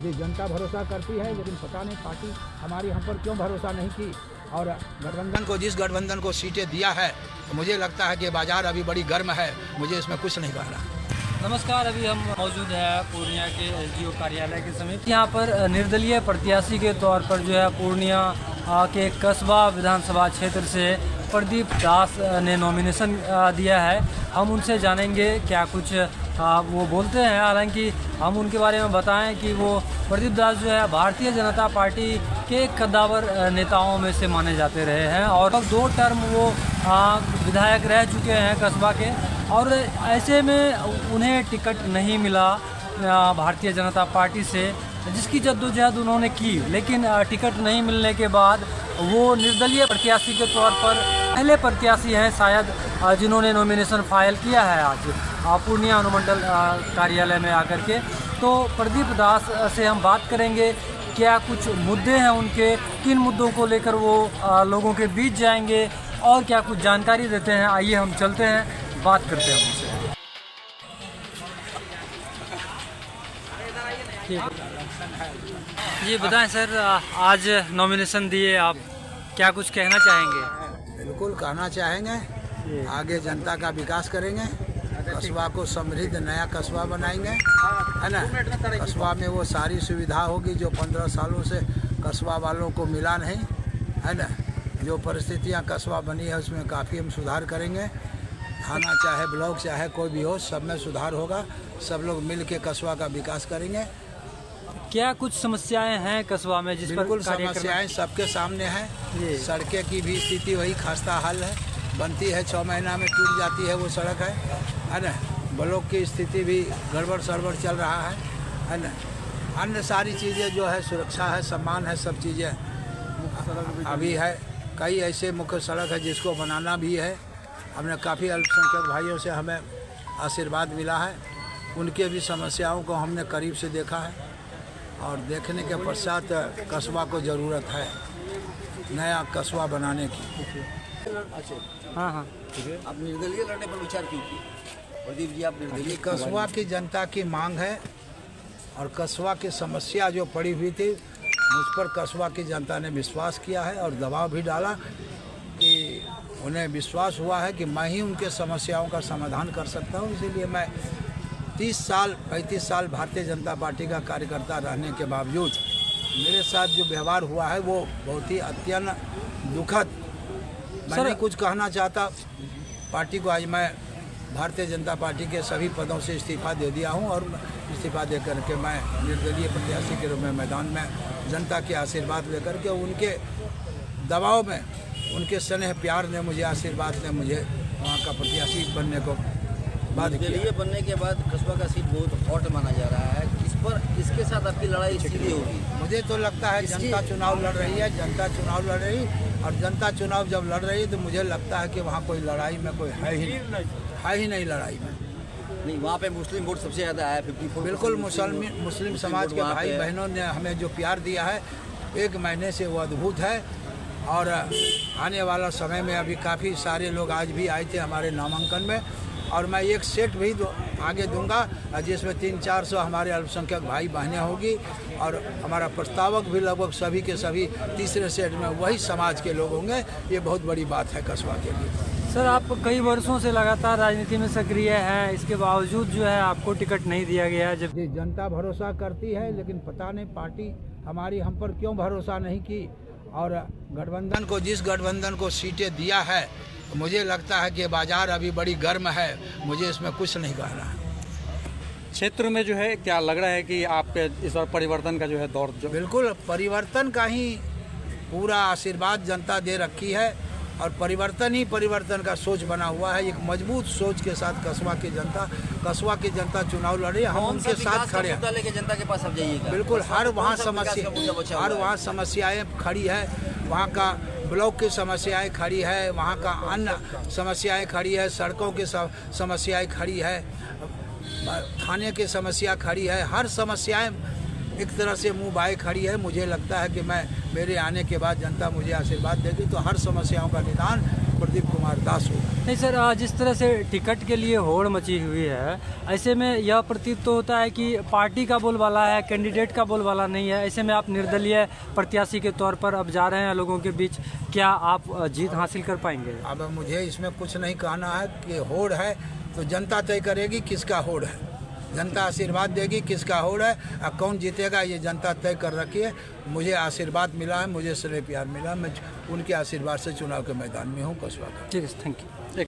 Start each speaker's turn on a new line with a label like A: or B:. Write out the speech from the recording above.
A: जी, जनता भरोसा करती है, लेकिन पता नहीं पार्टी हमारी हम पर क्यों भरोसा नहीं की। और गठबंधन को, जिस गठबंधन को सीटें दिया है, मुझे लगता है कि बाजार अभी बड़ी गर्म है। मुझे इसमें कुछ नहीं कहना।
B: नमस्कार, अभी हम मौजूद है पूर्णिया के एसडीओ कार्यालय के समीप। यहाँ पर निर्दलीय प्रत्याशी के तौर पर जो है पूर्णिया के कस्बा विधानसभा क्षेत्र से प्रदीप दास ने नॉमिनेशन दिया है। हम उनसे जानेंगे क्या कुछ वो बोलते हैं। हालांकि हम उनके बारे में बताएं कि वो प्रदीप दास जो है भारतीय जनता पार्टी के कद्दावर नेताओं में से माने जाते रहे हैं और 2 टर्म वो विधायक रह चुके हैं कस्बा के, और ऐसे में उन्हें टिकट नहीं मिला भारतीय जनता पार्टी से, जिसकी जद्दोजहद उन्होंने की। लेकिन टिकट नहीं मिलने के बाद वो निर्दलीय प्रत्याशी के तौर पर पहले प्रत्याशी हैं शायद जिन्होंने नॉमिनेशन फाइल किया है आज पूर्णिया अनुमंडल कार्यालय में आकर के। तो प्रदीप दास से हम बात करेंगे क्या कुछ मुद्दे हैं उनके, किन मुद्दों को लेकर वो लोगों के बीच जाएंगे और क्या कुछ जानकारी देते हैं। आइए हम चलते हैं, बात करते हैं उनसे। जी बताएं सर, आज नॉमिनेशन दिए आप, क्या कुछ कहना चाहेंगे?
A: बिल्कुल कहना चाहेंगे, आगे जनता का विकास करेंगे, कस्बा को समृद्ध नया कस्बा बनाएंगे, है ना। कस्बा में वो सारी सुविधा होगी जो 15 सालों से कस्बा वालों को मिला नहीं, है ना। जो परिस्थितियां कस्बा बनी है उसमें काफ़ी हम सुधार करेंगे। थाना चाहे ब्लॉक चाहे कोई भी हो, सब में सुधार होगा। सब लोग मिल के कस्बा का विकास करेंगे।
B: क्या कुछ समस्याएं हैं कस्बा में जिस पर
A: समस्याएं सबके सामने हैं। सड़कें की भी स्थिति वही खस्ता हाल है, बनती है 6 महीना में टूट जाती है वो सड़क है ना। ब्लॉक की स्थिति भी गड़बड़ सड़बड़ चल रहा है ना। अन्य सारी चीज़ें जो है, सुरक्षा है, सम्मान है, सब चीज़ें अभी है। कई ऐसे मुख्य सड़क है जिसको बनाना भी है। हमने काफ़ी अल्पसंख्यक भाइयों से हमें आशीर्वाद मिला है, उनके भी समस्याओं को हमने करीब से देखा है और देखने के पश्चात कस्बा को ज़रूरत है नया कस्बा बनाने की।
B: हाँ,
C: आप निर्दलीय लड़ने पर विचार क्यों किए प्रदीप जी? आप निर्दलीय,
A: कस्बा की जनता की मांग है और कस्बा की समस्या जो पड़ी हुई थी, मुझ पर कस्बा की जनता ने विश्वास किया है और दबाव भी डाला कि उन्हें विश्वास हुआ है कि मैं ही उनके समस्याओं का समाधान कर सकता हूँ। इसीलिए मैं 35 साल भारतीय जनता पार्टी का कार्यकर्ता रहने के बावजूद मेरे साथ जो व्यवहार हुआ है वो बहुत ही अत्यंत दुखद। मैं नहीं कुछ कहना चाहता पार्टी को। आज मैं भारतीय जनता पार्टी के सभी पदों से इस्तीफा दे दिया हूं और इस्तीफा दे करके मैं निर्दलीय प्रत्याशी के रूप में मैदान में जनता के आशीर्वाद लेकर के, उनके दबाव में, उनके स्नेह प्यार ने मुझे आशीर्वाद ने मुझे वहाँ का प्रत्याशी बनने को
C: निर्दलीय बनने के बाद कस्बा का सीट बहुत हॉट माना जा रहा है। इस पर किसके साथ आपकी लड़ाई सीधी होगी?
A: मुझे तो लगता है जनता चुनाव लड़ रही है, जनता चुनाव लड़ रही, और जनता चुनाव जब लड़ रही है तो मुझे लगता है कि वहाँ कोई लड़ाई में कोई है ही नहीं लड़ाई में।
C: नहीं, वहाँ पे मुस्लिम वोट सबसे ज़्यादा है, 54।
A: बिल्कुल, मुस्लिम समाज के भाई बहनों ने हमें जो प्यार दिया है 1 महीने से वो अद्भुत है। और आने वाला समय में अभी काफ़ी सारे लोग आज भी आए थे हमारे नामांकन में, और मैं एक सेट भी आगे दूंगा जिसमें 300-400 हमारे अल्पसंख्यक भाई बहनें होगी, और हमारा प्रस्तावक भी लगभग सभी के सभी तीसरे सेट में वही समाज के लोग होंगे। ये बहुत बड़ी बात है कस्बा के लिए।
B: सर, आप कई वर्षों से लगातार राजनीति में सक्रिय हैं, इसके बावजूद जो है आपको टिकट नहीं दिया गया। जब
A: जनता भरोसा करती है, लेकिन पता नहीं पार्टी हमारी हम पर क्यों भरोसा नहीं की। और गठबंधन को, जिस गठबंधन को सीटें दिया है, मुझे लगता है कि बाजार अभी बड़ी गर्म है। मुझे इसमें कुछ नहीं कहना है।
D: क्षेत्र में जो है क्या लग रहा है कि आप इस बार परिवर्तन का जो है दौर जो
A: बिल्कुल परिवर्तन का ही पूरा आशीर्वाद जनता दे रखी है, और परिवर्तन ही परिवर्तन का सोच बना हुआ है। एक मजबूत सोच के साथ कस्बा की जनता चुनाव लड़ रही है। हम उनके साथ खड़े हैं।
C: लेके जनता के पास अब जाइएगा।
A: बिल्कुल, हर वहाँ समस्याएं खड़ी है। वहाँ का ब्लॉक की समस्याएं खड़ी है, वहाँ का अन्य समस्याएं खड़ी है, सड़कों की समस्याएं खड़ी है, थाने की समस्या खड़ी है। हर समस्याएं एक तरह से मुंह बाए खड़ी है। मुझे लगता है कि मेरे आने के बाद जनता मुझे आशीर्वाद देगी तो हर समस्याओं का निदान प्रदीप कुमार दास होगा।
B: नहीं सर, जिस तरह से टिकट के लिए होड़ मची हुई है, ऐसे में यह प्रतीत तो होता है कि पार्टी का बोलबाला है, कैंडिडेट का बोलबाला नहीं है। ऐसे में आप निर्दलीय प्रत्याशी के तौर पर अब जा रहे हैं लोगों के बीच, क्या आप जीत हासिल कर पाएंगे?
A: अब मुझे इसमें कुछ नहीं कहना है कि होड़ है तो जनता तय करेगी किसका होड़ है, जनता आशीर्वाद देगी किसका होड़ है और कौन जीतेगा ये जनता तय कर रखी है। मुझे आशीर्वाद मिला है, मुझे स्नेह प्यार मिला, मैं उनके आशीर्वाद से चुनाव के मैदान में हूँ कसबा का।
B: ठीक है, थैंक यू।